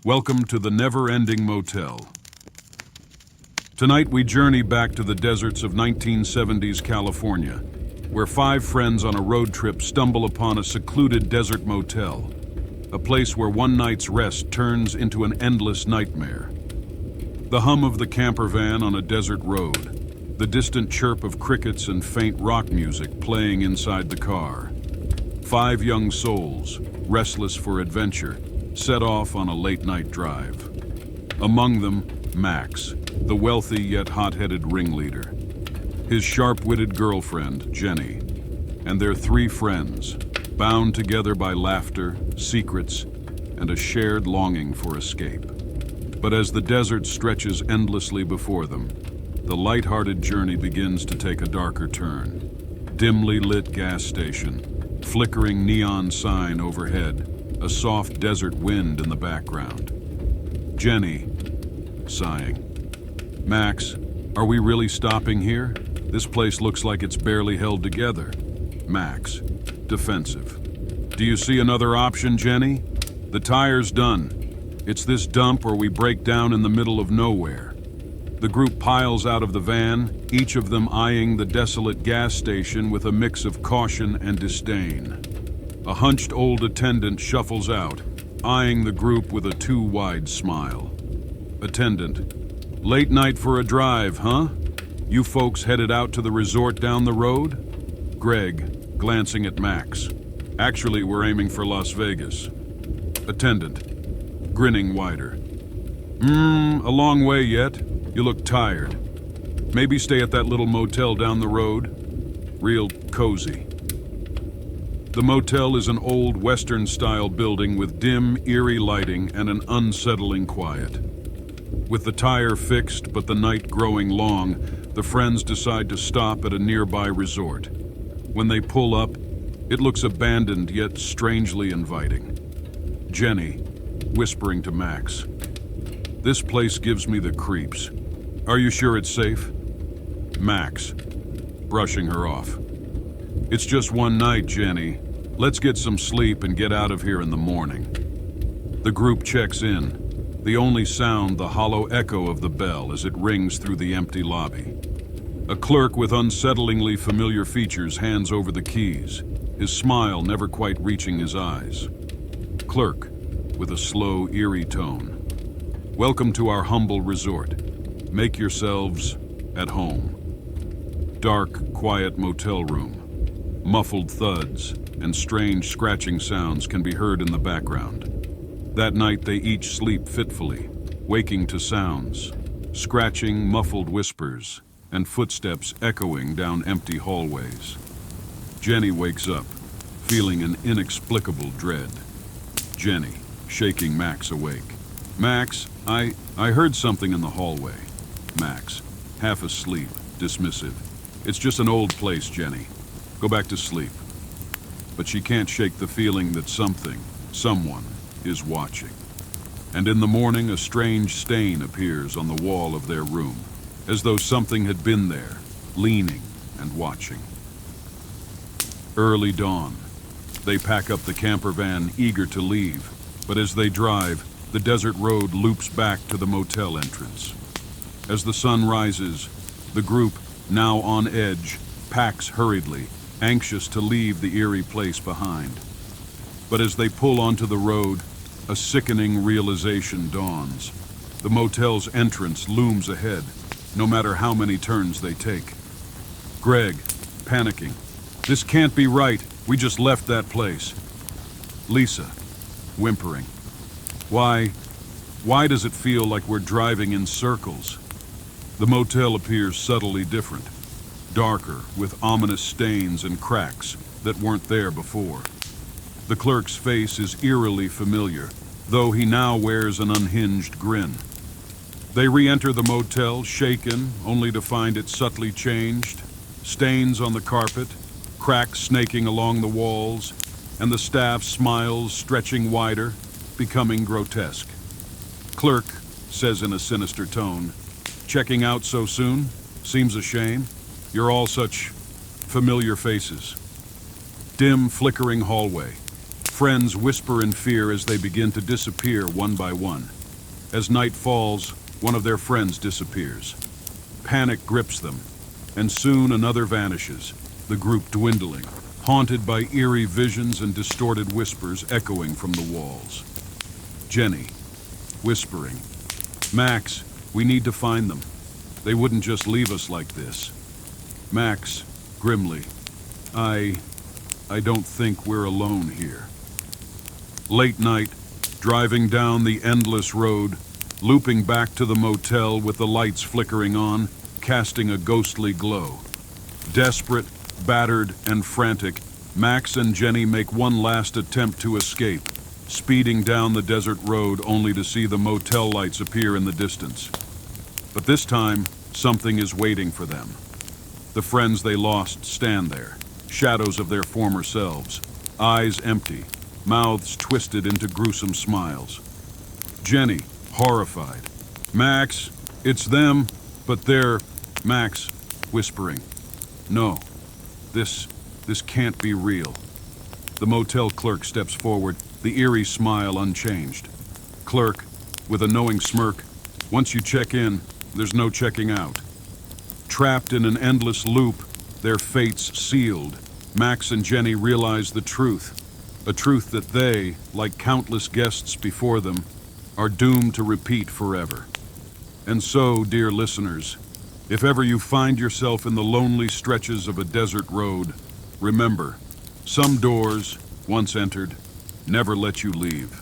Welcome to the never-ending motel. Tonight we journey back to the deserts of 1970s California, where five friends on a road trip stumble upon a secluded desert motel, a place where one night's rest turns into an endless nightmare. The hum of the camper van on a desert road, the distant chirp of crickets and faint rock music playing inside the car. Five young souls, restless for adventure, set off on a late-night drive. Among them, Max, the wealthy yet hot-headed ringleader, his sharp-witted girlfriend, Jenny, and their three friends, bound together by laughter, secrets, and a shared longing for escape. But as the desert stretches endlessly before them, the light-hearted journey begins to take a darker turn. Dimly lit gas station, flickering neon sign overhead, a soft desert wind in the background. Jenny, sighing. Max, are we really stopping here? This place looks like it's barely held together. Max, defensive. Do you see another option, Jenny? The tire's done. It's this dump or we break down in the middle of nowhere. The group piles out of the van, each of them eyeing the desolate gas station with a mix of caution and disdain. A hunched old attendant shuffles out, eyeing the group with a too-wide smile. Attendant, late night for a drive, huh? You folks headed out to the resort down the road? Greg, glancing at Max. Actually, we're aiming for Las Vegas. Attendant, grinning wider. A long way yet. You look tired. Maybe stay at that little motel down the road. Real cozy. The motel is an old Western-style building with dim, eerie lighting and an unsettling quiet. With the tire fixed but the night growing long, the friends decide to stop at a nearby resort. When they pull up, it looks abandoned yet strangely inviting. Jenny, whispering to Max, "This place gives me the creeps. Are you sure it's safe?" Max, brushing her off. "It's just one night, Jenny. Let's get some sleep and get out of here in the morning." The group checks in, the only sound the hollow echo of the bell as it rings through the empty lobby. A clerk with unsettlingly familiar features hands over the keys, his smile never quite reaching his eyes. Clerk, with a slow, eerie tone. "Welcome to our humble resort. Make yourselves at home." Dark, quiet motel room. Muffled thuds and strange scratching sounds can be heard in the background. That night they each sleep fitfully, waking to sounds, scratching, muffled whispers, and footsteps echoing down empty hallways. Jenny wakes up, feeling an inexplicable dread. Jenny, shaking Max awake. "Max, I heard something in the hallway." Max, half asleep, dismissive. "It's just an old place, Jenny. Go back to sleep." But she can't shake the feeling that someone, is watching. And in the morning, a strange stain appears on the wall of their room, as though something had been there, leaning and watching. Early dawn. They pack up the camper van, eager to leave, but as they drive, the desert road loops back to the motel entrance. As the sun rises, the group, now on edge, packs hurriedly, anxious to leave the eerie place behind. But as they pull onto the road, a sickening realization dawns. The motel's entrance looms ahead, no matter how many turns they take. Greg, panicking. "This can't be right. We just left that place." Lisa, whimpering. Why does it feel like we're driving in circles?" The motel appears subtly different, darker, with ominous stains and cracks that weren't there before. The clerk's face is eerily familiar, though he now wears an unhinged grin. They re-enter the motel, shaken, only to find it subtly changed. Stains on the carpet, cracks snaking along the walls, and the staff smiles stretching wider, becoming grotesque. "Clerk," says in a sinister tone, "checking out so soon? Seems a shame. You're all such familiar faces." Dim, flickering hallway. friends whisper in fear as they begin to disappear one by one. As night falls, one of their friends disappears. Panic grips them, and soon another vanishes, the group dwindling, haunted by eerie visions and distorted whispers echoing from the walls. Jenny, whispering, "Max, we need to find them. They wouldn't just leave us like this." Max, grimly, I don't think we're alone here." Late night, driving down the endless road, looping back to the motel with the lights flickering on, casting a ghostly glow. Desperate, battered, and frantic, Max and Jenny make one last attempt to escape, speeding down the desert road only to see the motel lights appear in the distance. But this time, something is waiting for them. The friends they lost stand there, shadows of their former selves, eyes empty, mouths twisted into gruesome smiles. Jenny, horrified. "Max, it's them, but they're..." Max, whispering, "No, this can't be real." The motel clerk steps forward, the eerie smile unchanged. Clerk, with a knowing smirk, "Once you check in, there's no checking out." Trapped in an endless loop, their fates sealed, Max and Jenny realize the truth, a truth that they, like countless guests before them, are doomed to repeat forever. And so, dear listeners, if ever you find yourself in the lonely stretches of a desert road, remember, some doors, once entered, never let you leave.